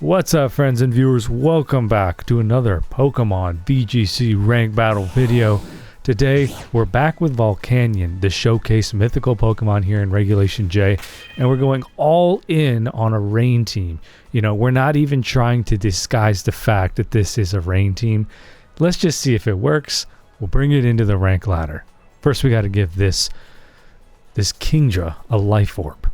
What's up, friends and viewers? Welcome back to another Pokemon VGC rank battle video. Today we're back with Volcanion, the showcase mythical Pokemon here in Regulation J, and we're going all in on a rain team. You know, we're not even trying to disguise the fact that this is a rain team. Let's just see if it works. We'll bring it into the rank ladder. First we got to give this Kingdra a life orb.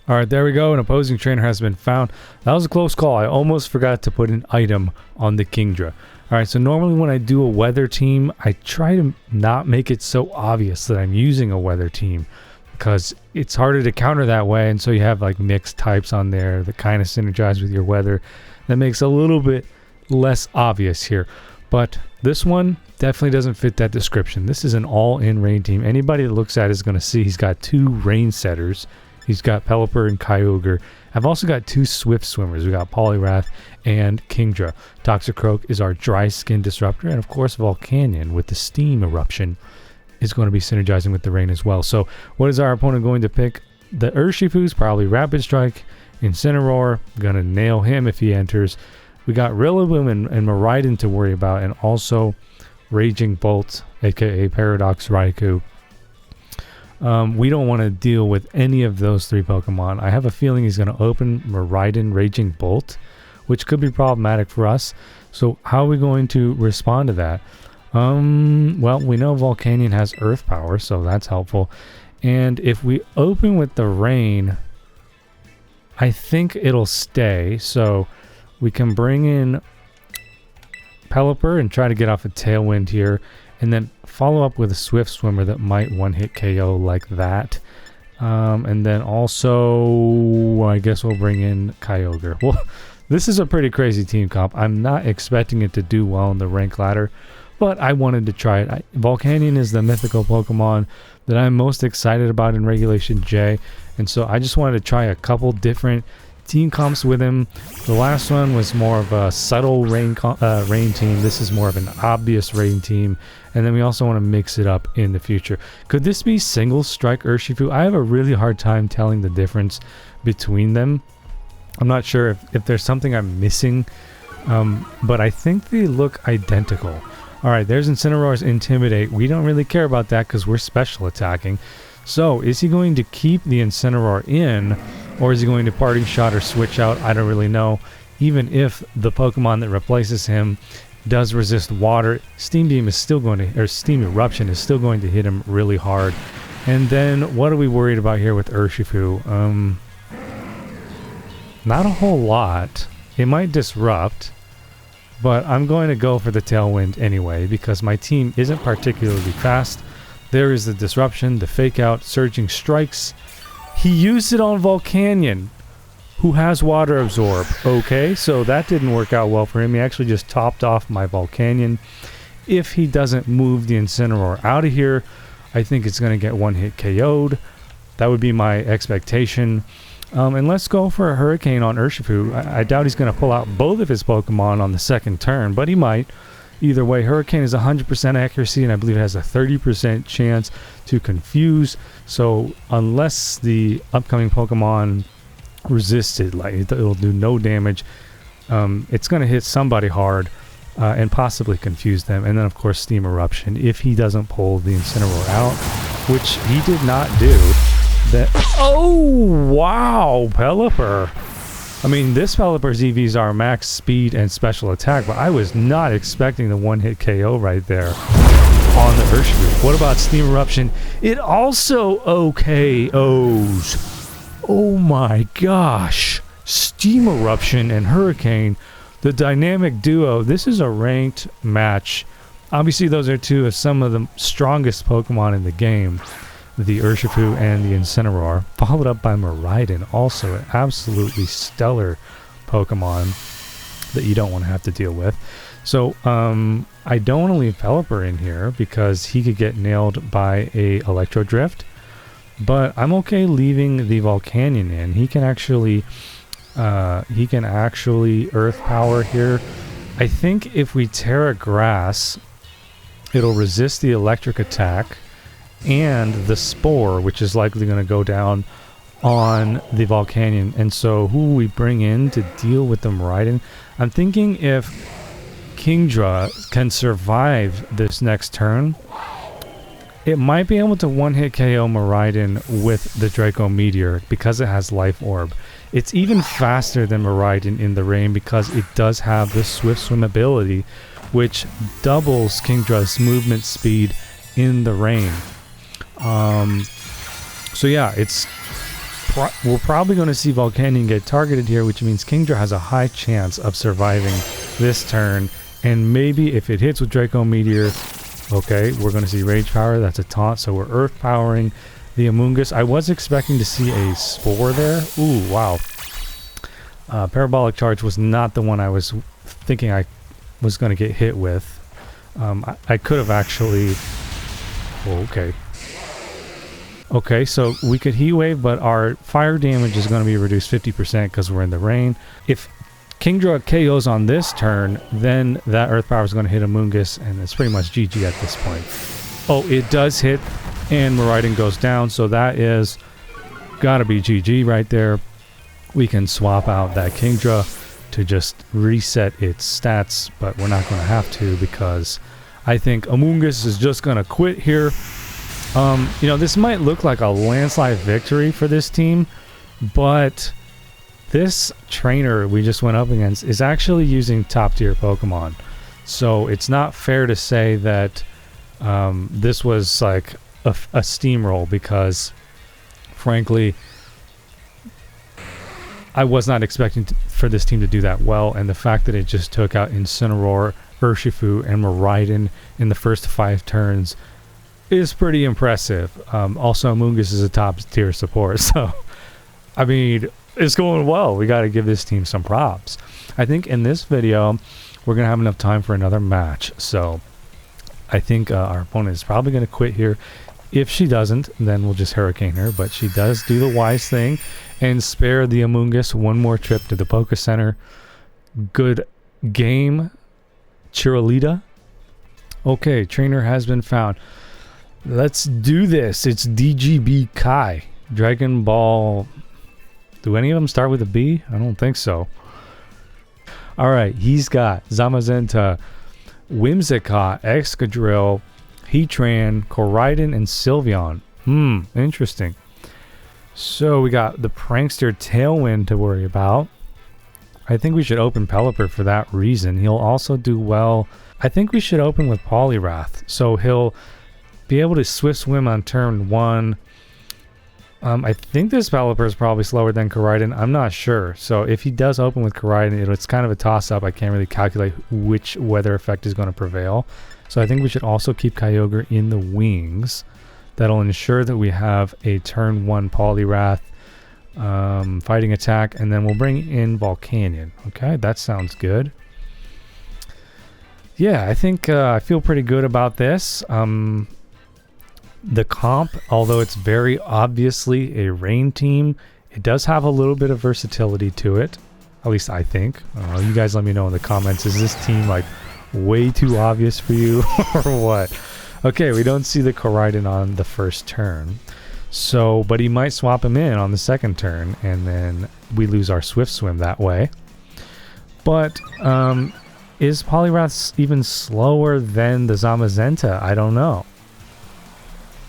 Alright, there we go. An opposing trainer has been found. That was a close call. I almost forgot to put an item on the Kingdra. Alright, so normally when I do a weather team, I try to not make it so obvious that I'm using a weather team, because it's harder to counter that way, and so you have like mixed types on there that kind of synergize with your weather. That makes it a little bit less obvious here. But this one definitely doesn't fit that description. This is an all-in rain team. Anybody that looks at it is going to see he's got two rain setters. He's got Pelipper and Kyogre. I've also got two Swift Swimmers. We got Poliwrath and Kingdra. Toxicroak is our dry skin disruptor, and of course Volcanion with the steam eruption is going to be synergizing with the rain as well. So what is our opponent going to pick? The Urshifu's probably Rapid Strike. Incineroar, gonna nail him if he enters. We got Rillaboom and Miraidon to worry about, and also Raging Bolt, aka Paradox Raikou. We don't want to deal with any of those three Pokemon. I have a feeling he's going to open Miraidon Raging Bolt, which could be problematic for us. So how are we going to respond to that? Well, we know Volcanion has Earth Power, so that's helpful. And if we open with the Rain, I think it'll stay. So we can bring in Pelipper and try to get off a Tailwind here, and then follow up with a Swift Swimmer that might one-hit KO like that. And then also, I guess we'll bring in Kyogre. Well, this is a pretty crazy team comp. I'm not expecting it to do well in the rank ladder, but I wanted to try it. Volcanion is the mythical Pokemon that I'm most excited about in Regulation J, and so I just wanted to try a couple different team comps with him. The last one was more of a subtle rain team. This is more of an obvious rain team, and then we also want to mix it up in the future. Could this be single strike Urshifu? I have a really hard time telling the difference between them. I'm not sure if there's something I'm missing, but I think they look identical. Alright, there's Incineroar's Intimidate. We don't really care about that because we're special attacking. So is he going to keep the Incineroar in, or is he going to Parting Shot or switch out? I don't really know. Even if the Pokemon that replaces him does resist water, Steam Beam is still going to, or Steam Eruption is still going to hit him really hard. And then what are we worried about here with Urshifu? Not a whole lot. It might disrupt, but I'm going to go for the Tailwind anyway because my team isn't particularly fast. There is the Disruption, the Fake Out, Surging Strikes. He used it on Volcanion, who has Water Absorb. Okay, so that didn't work out well for him. He actually just topped off my Volcanion. If he doesn't move the Incineroar out of here, I think it's going to get one-hit KO'd. That would be my expectation. And let's go for a Hurricane on Urshifu. I doubt he's going to pull out both of his Pokemon on the second turn, but he might. Either way, Hurricane is 100% accuracy, and I believe it has a 30% chance to confuse. So unless the upcoming Pokemon resists it, like it'll do no damage, it's going to hit somebody hard and possibly confuse them. And then, of course, Steam Eruption, if he doesn't pull the Incineroar out, which he did not do. Oh, wow, Pelipper. I mean, this Pelipper's EVs are max speed and special attack, but I was not expecting the one-hit KO right there on the Urshifu. What about Steam Eruption? It also OKOs. Oh my gosh. Steam Eruption and Hurricane, the dynamic duo. This is a ranked match. Obviously, those are two of some of the strongest Pokemon in the game. The Urshifu and the Incineroar, followed up by Miraidon, also an absolutely stellar Pokemon that you don't want to have to deal with. So I don't want to leave Pelipper in here because he could get nailed by a Electro Drift, but I'm okay leaving the Volcanion in. He can actually Earth Power here. I think if we Terra Grass, it'll resist the electric attack and the Spore, which is likely going to go down on the Volcanion. And so who will we bring in to deal with the Miraidon? I'm thinking if Kingdra can survive this next turn, it might be able to one-hit KO Miraidon with the Draco Meteor because it has Life Orb. It's even faster than Miraidon in the rain because it does have the Swift Swim ability, which doubles Kingdra's movement speed in the rain. So yeah, we're probably going to see Volcanion get targeted here, which means Kingdra has a high chance of surviving this turn. And maybe if it hits with Draco Meteor, okay, we're going to see Rage Power. That's a taunt, so we're Earth Powering the Amoonguss. I was expecting to see a Spore there. Ooh, wow. Parabolic Charge was not the one I was thinking I was going to get hit with. I could have actually... Oh, okay. Okay, so we could Heat Wave, but our fire damage is going to be reduced 50% because we're in the rain. If Kingdra KOs on this turn, then that Earth Power is going to hit Amoonguss, and it's pretty much GG at this point. Oh, it does hit, and Miraidon goes down, so that is got to be GG right there. We can swap out that Kingdra to just reset its stats, but we're not going to have to because I think Amoonguss is just going to quit here. You know, this might look like a landslide victory for this team, but this trainer we just went up against is actually using top tier Pokemon. So it's not fair to say that this was like a steamroll, because frankly, I was not expecting for this team to do that well, and the fact that it just took out Incineroar, Urshifu, and Miraidon in the first 5 turns is pretty impressive. Also, Amoonguss is a top tier support, so I mean, it's going well. We got to give this team some props. I think in this video we're gonna have enough time for another match, so I think our opponent is probably gonna quit here. If she doesn't, then we'll just Hurricane her, but she does do the wise thing and spare the Amoonguss one more trip to the Poké Center. Good game, Chirolita. Okay, trainer has been found. Let's do this. It's DGB Kai. Dragon Ball. Do any of them start with a B? I don't think so. Alright, he's got Zamazenta, Whimsicott, Excadrill, Heatran, Koraidon, and Sylveon. Interesting. So we got the Prankster Tailwind to worry about. I think we should open Pelipper for that reason. He'll also do well. I think we should open with Poliwrath, so he'll be able to Swift Swim on turn 1. I think this Pelipper is probably slower than Koraidon. I'm not sure. So if he does open with Koraidon, it's kind of a toss-up. I can't really calculate which weather effect is going to prevail. So I think we should also keep Kyogre in the wings. That'll ensure that we have a turn 1 Poliwrath fighting attack, and then we'll bring in Volcanion. Okay, that sounds good. Yeah, I think I feel pretty good about this. The comp, although it's very obviously a rain team, it does have a little bit of versatility to it. At least I think. You guys let me know in the comments. Is this team like way too obvious for you or what? Okay, we don't see the Koraidon on the first turn. So, but he might swap him in on the second turn, and then we lose our Swift Swim that way. But is Poliwrath even slower than the Zamazenta? I don't know.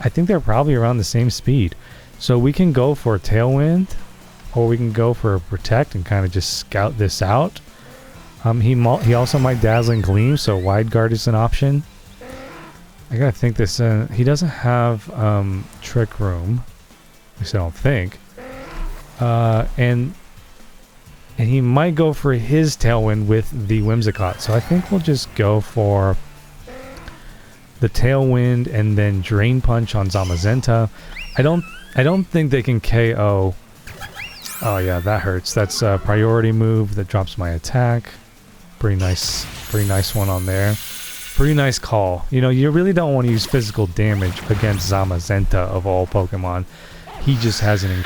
I think they're probably around the same speed. So we can go for a Tailwind, or we can go for a Protect and kind of just scout this out. He also might Dazzling Gleam, so Wide Guard is an option. I gotta think this. He doesn't have Trick Room, at least I don't think. And he might go for his Tailwind with the Whimsicott. So I think we'll just go for the Tailwind and then Drain Punch on Zamazenta. I don't think they can KO. Oh yeah, that hurts. That's a priority move that drops my attack. Pretty nice one on there. Pretty nice call. You know, you really don't want to use physical damage against Zamazenta of all Pokemon. He just has an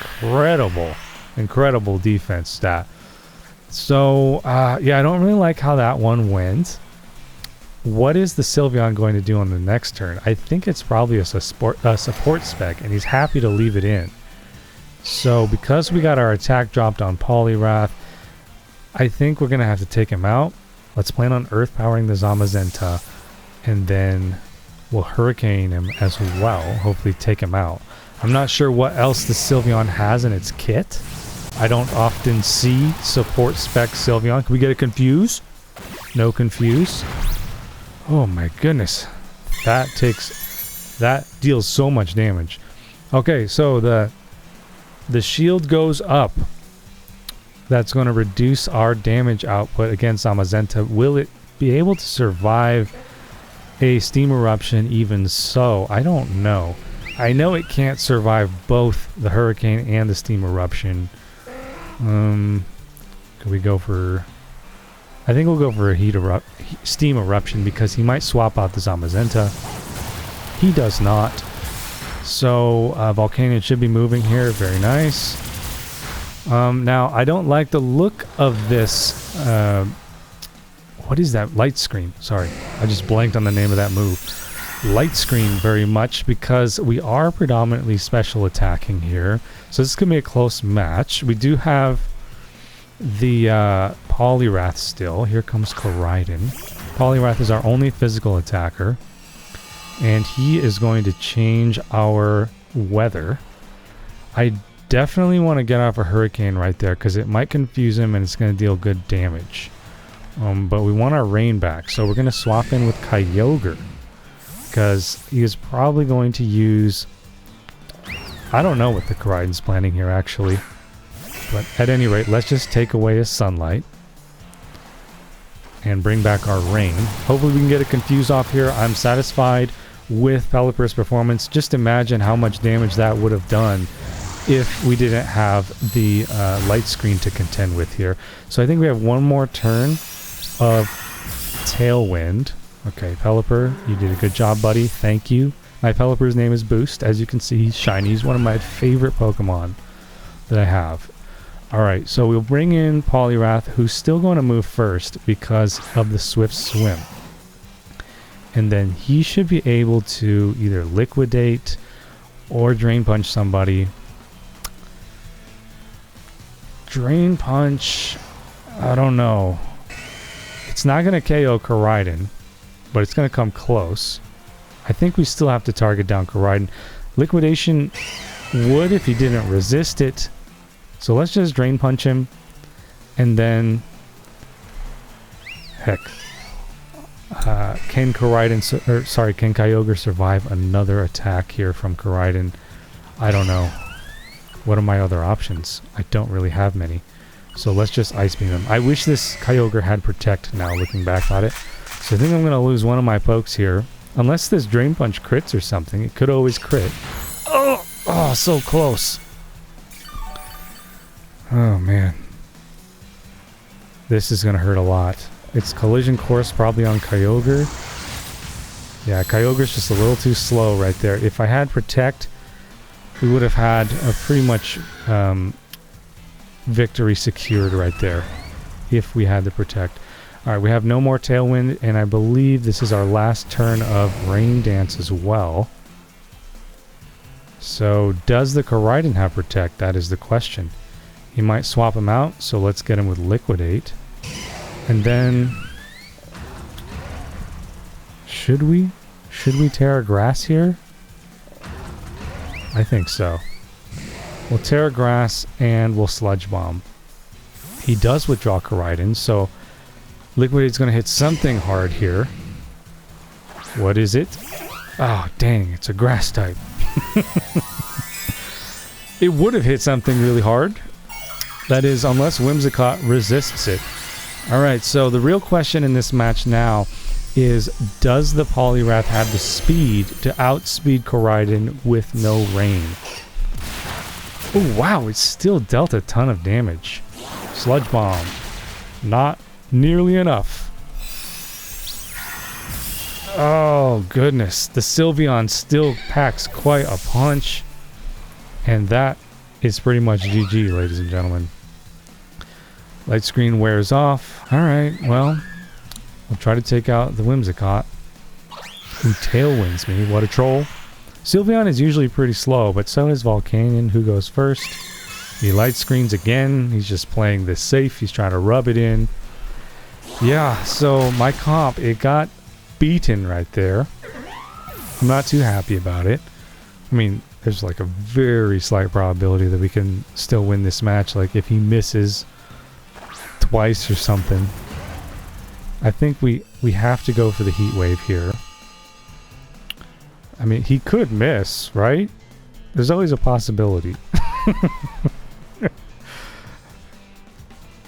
incredible defense stat. So yeah, I don't really like how that one went. What is the Sylveon going to do on the next turn? I think it's probably a support spec, and he's happy to leave it in. So because we got our attack dropped on Poliwrath, I think we're going to have to take him out. Let's plan on Earth powering the Zamazenta, and then we'll Hurricane him as well. Hopefully take him out. I'm not sure what else the Sylveon has in its kit. I don't often see support spec Sylveon. Can we get a Confuse? No Confuse. Oh my goodness. That deals so much damage. Okay, so the shield goes up. That's going to reduce our damage output against Zamazenta. Will it be able to survive a Steam Eruption even so? I don't know. I know it can't survive both the Hurricane and the Steam Eruption. Could we go for... I think we'll go for a Steam Eruption because he might swap out the Zamazenta. He does not. So Volcanion should be moving here. Very nice. Now, I don't like the look of this. What is that? Light Screen. Sorry. I just blanked on the name of that move. Light Screen very much because we are predominantly special attacking here. So this could be a close match. We do have the Poliwrath still. Here comes Koraidon. Poliwrath is our only physical attacker. And he is going to change our weather. I definitely want to get off a Hurricane right there because it might confuse him and it's going to deal good damage. But we want our rain back. So we're going to swap in with Kyogre. Because he is probably going to use... I don't know what the Koraidon's planning here actually. But at any rate, let's just take away his sunlight. And bring back our rain. Hopefully we can get a Confuse off here. I'm satisfied with Pelipper's performance. Just imagine how much damage that would have done if we didn't have the light screen to contend with here. So I think we have one more turn of Tailwind. Okay, Pelipper, you did a good job, buddy. Thank you. My Pelipper's name is Boost. As you can see, he's shiny. He's one of my favorite Pokemon that I have. Alright, so we'll bring in Poliwrath, who's still going to move first because of the Swift Swim. And then he should be able to either liquidate or Drain Punch somebody. Drain Punch, I don't know. It's not going to KO Koraidon, but it's going to come close. I think we still have to target down Koraidon. Liquidation would if he didn't resist it. So let's just Drain Punch him. And then... Heck. Can Kyogre survive another attack here from Koraidon? I don't know. What are my other options? I don't really have many. So let's just Ice Beam him. I wish this Kyogre had Protect now, looking back at it. So I think I'm going to lose one of my pokes here. Unless this Drain Punch crits or something. It could always crit. Oh, so close. Oh, man. This is going to hurt a lot. It's Collision Course probably on Kyogre. Yeah, Kyogre's just a little too slow right there. If I had Protect, we would have had a pretty much victory secured right there. If we had the Protect. Alright, we have no more Tailwind, and I believe this is our last turn of Rain Dance as well. So, does the Koraidon have Protect? That is the question. He might swap him out, so let's get him with Liquidate. And then... Should we Terra Grass here? I think so. We'll Terra Grass and we'll Sludge Bomb. He does withdraw Koraidon, so Liquidate's going to hit something hard here. What is it? Oh, dang, it's a Grass type. It would have hit something really hard. That is, unless Whimsicott resists it. Alright, so the real question in this match now is, does the Poliwrath have the speed to outspeed Koraidon with no rain? Oh, wow, it still dealt a ton of damage. Sludge Bomb. Not nearly enough. Oh, goodness. The Sylveon still packs quite a punch. And that is pretty much GG, ladies and gentlemen. Light screen wears off. Alright, well, we'll try to take out the Whimsicott, who tailwinds me. What a troll. Sylveon is usually pretty slow, but so is Volcanion, who goes first. He light screens again. He's just playing this safe. He's trying to rub it in. Yeah, so my comp, it got beaten right there. I'm not too happy about it. I mean, there's like a very slight probability that we can still win this match. Like if he misses twice or something. I think we have to go for the heat wave here. I mean, he could miss, right? There's always a possibility.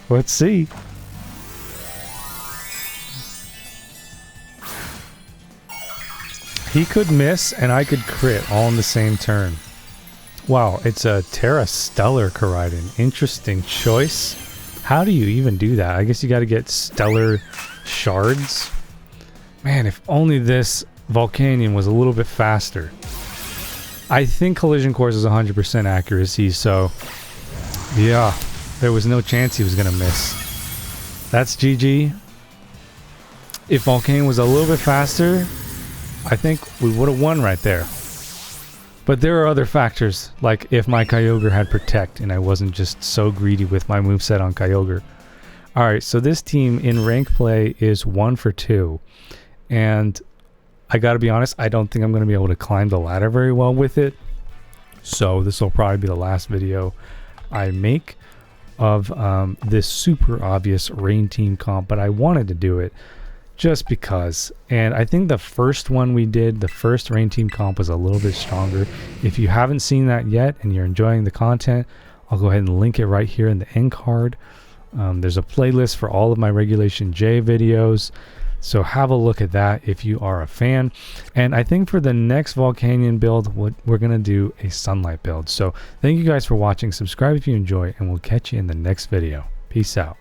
Let's see. He could miss and I could crit all in the same turn. Wow, it's a Terra Stellar Koraidon. Interesting choice. How do you even do that? I guess you got to get Stellar Shards. Man, if only this Volcanion was a little bit faster. I think Collision Course is 100% accuracy, so yeah, there was no chance he was going to miss. That's GG. If Volcanion was a little bit faster, I think we would have won right there. But there are other factors, like if my Kyogre had Protect and I wasn't just so greedy with my moveset on Kyogre. Alright, so this team in rank play is 1 for 2. And I gotta be honest, I don't think I'm going to be able to climb the ladder very well with it. So this will probably be the last video I make of this super obvious Rain Team comp. But I wanted to do it just because. And I think the first one we did, the first Rain Team comp, was a little bit stronger. If you haven't seen that yet and you're enjoying the content, I'll go ahead and link it right here in the end card. There's a playlist for all of my Regulation J videos, so have a look at that if you are a fan. And I think for the next Volcanion build, we're going to do a Sunlight build. So thank you guys for watching. Subscribe if you enjoy, and we'll catch you in the next video. Peace out.